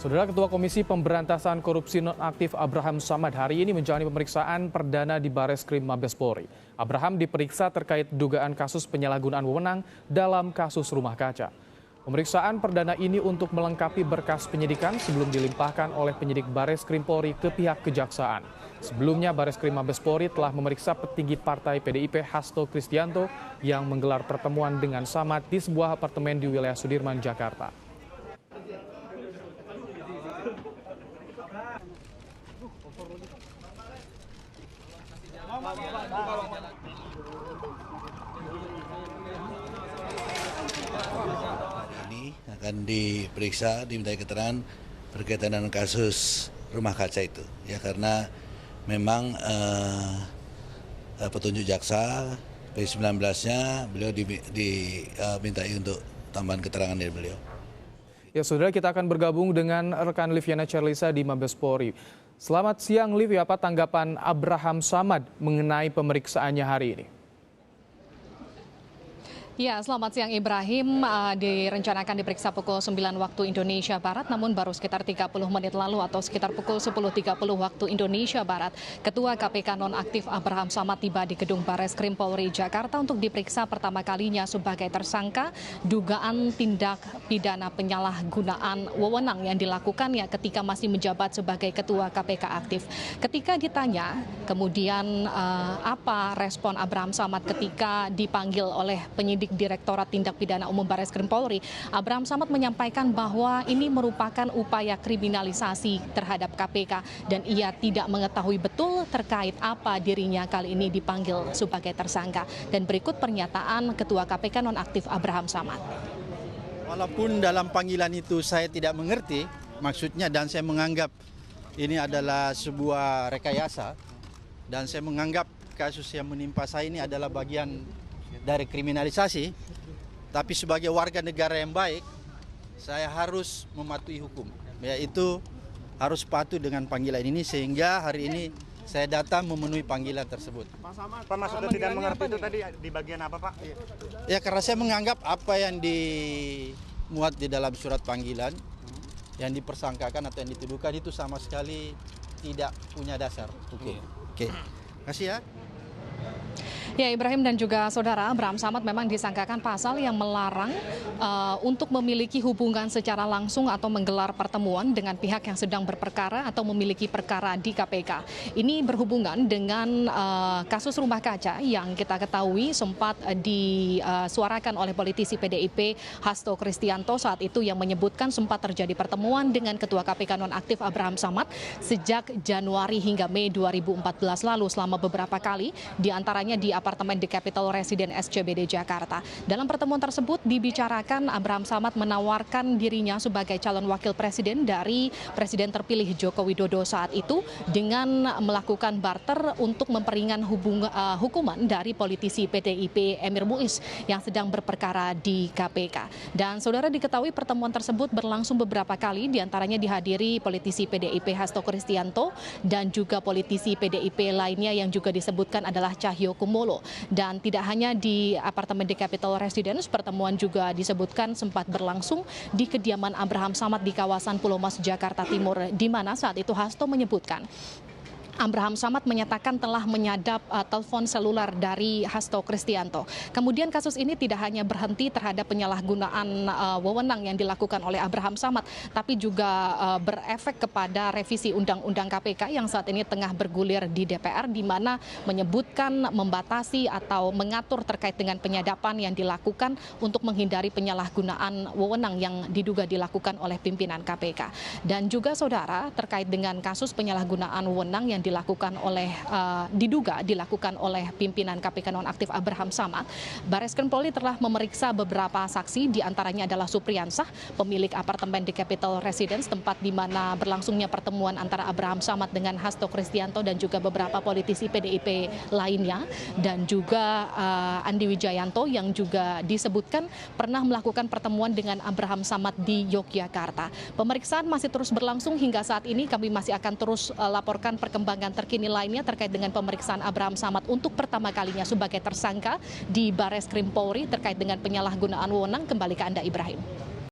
Saudara Ketua Komisi Pemberantasan Korupsi Nonaktif Abraham Samad hari ini menjalani pemeriksaan perdana di Bareskrim Mabes Polri. Abraham diperiksa terkait dugaan kasus penyalahgunaan wewenang dalam kasus rumah kaca. Pemeriksaan perdana ini untuk melengkapi berkas penyidikan sebelum dilimpahkan oleh penyidik Bareskrim Polri ke pihak kejaksaan. Sebelumnya Bareskrim Mabes Polri telah memeriksa petinggi partai PDIP Hasto Kristianto yang menggelar pertemuan dengan Samad di sebuah apartemen di wilayah Sudirman, Jakarta. Ini akan diperiksa, dimintai keterangan berkaitan dengan kasus rumah kaca itu, ya karena memang petunjuk jaksa P19-nya beliau dimintai untuk tambahan keterangan dari beliau. Ya, saudara, kita akan bergabung dengan rekan Liviana Charlisa di Mabes Polri. Selamat siang, Liv. Apa tanggapan Abraham Samad mengenai pemeriksaannya hari ini? Ya, selamat siang Ibrahim. Direncanakan diperiksa pukul 9 waktu Indonesia Barat, namun baru sekitar 30 menit lalu atau sekitar pukul 10.30 waktu Indonesia Barat, Ketua KPK Nonaktif Abraham Samad tiba di Gedung Bareskrim Polri Jakarta untuk diperiksa pertama kalinya sebagai tersangka dugaan tindak pidana penyalahgunaan wewenang yang dilakukannya ketika masih menjabat sebagai Ketua KPK aktif. Ketika ditanya, kemudian apa respon Abraham Samad ketika dipanggil oleh penyidik Direktorat Tindak Pidana Umum Bareskrim Polri, Abraham Samad menyampaikan bahwa ini merupakan upaya kriminalisasi terhadap KPK dan ia tidak mengetahui betul terkait apa dirinya kali ini dipanggil sebagai tersangka. Dan berikut pernyataan Ketua KPK Nonaktif Abraham Samad. Walaupun dalam panggilan itu saya tidak mengerti maksudnya dan saya menganggap ini adalah sebuah rekayasa dan saya menganggap kasus yang menimpa saya ini adalah bagian dari kriminalisasi, tapi sebagai warga negara yang baik, saya harus mematuhi hukum, yaitu harus patuh dengan panggilan ini sehingga hari ini saya datang memenuhi panggilan tersebut. Pak maksudnya tidak mengerti itu tadi di bagian apa Pak? Ya karena saya menganggap apa yang dimuat di dalam surat panggilan, yang dipersangkakan atau yang dituduhkan itu sama sekali tidak punya dasar hukum. Oke. Kasih ya. Ya, Ibrahim dan juga saudara, Abraham Samad memang disangkakan pasal yang melarang untuk memiliki hubungan secara langsung atau menggelar pertemuan dengan pihak yang sedang berperkara atau memiliki perkara di KPK. Ini berhubungan dengan kasus rumah kaca yang kita ketahui sempat disuarakan oleh politisi PDIP Hasto Kristianto saat itu yang menyebutkan sempat terjadi pertemuan dengan Ketua KPK Nonaktif Abraham Samad sejak Januari hingga Mei 2014 lalu selama beberapa kali, diantaranya di apartemen The Capital Residence SCBD Jakarta. Dalam pertemuan tersebut dibicarakan Abraham Samad menawarkan dirinya sebagai calon wakil presiden dari Presiden terpilih Joko Widodo saat itu dengan melakukan barter untuk memperingan hukuman dari politisi PDIP Emir Muiz yang sedang berperkara di KPK. Dan saudara diketahui pertemuan tersebut berlangsung beberapa kali, diantaranya dihadiri politisi PDIP Hasto Kristianto dan juga politisi PDIP lainnya yang juga disebutkan adalah Cahyo Kumolo. Dan tidak hanya di apartemen The Capital Residence, pertemuan juga disebutkan sempat berlangsung di kediaman Abraham Samad di kawasan Pulau Mas, Jakarta Timur, di mana saat itu Hasto menyebutkan Abraham Samad menyatakan telah menyadap telepon seluler dari Hasto Kristianto. Kemudian kasus ini tidak hanya berhenti terhadap penyalahgunaan wewenang yang dilakukan oleh Abraham Samad, tapi juga berefek kepada revisi Undang-Undang KPK yang saat ini tengah bergulir di DPR, di mana menyebutkan membatasi atau mengatur terkait dengan penyadapan yang dilakukan untuk menghindari penyalahgunaan wewenang yang diduga dilakukan oleh pimpinan KPK. Dan juga saudara terkait dengan kasus penyalahgunaan wewenang yang diduga dilakukan oleh pimpinan KPK Nonaktif Abraham Samad, Bareskrim Polri telah memeriksa beberapa saksi, diantaranya adalah Supriyansah, pemilik apartemen di Capital Residence, tempat di mana berlangsungnya pertemuan antara Abraham Samad dengan Hasto Kristianto dan juga beberapa politisi PDIP lainnya, dan juga Andi Wijayanto yang juga disebutkan pernah melakukan pertemuan dengan Abraham Samad di Yogyakarta. Pemeriksaan masih terus berlangsung hingga saat ini, kami masih akan terus laporkan perkembangan terkini lainnya terkait dengan pemeriksaan Abraham Samad untuk pertama kalinya sebagai tersangka di Bareskrim Polri terkait dengan penyalahgunaan wewenang. Kembali ke Anda, Ibrahim.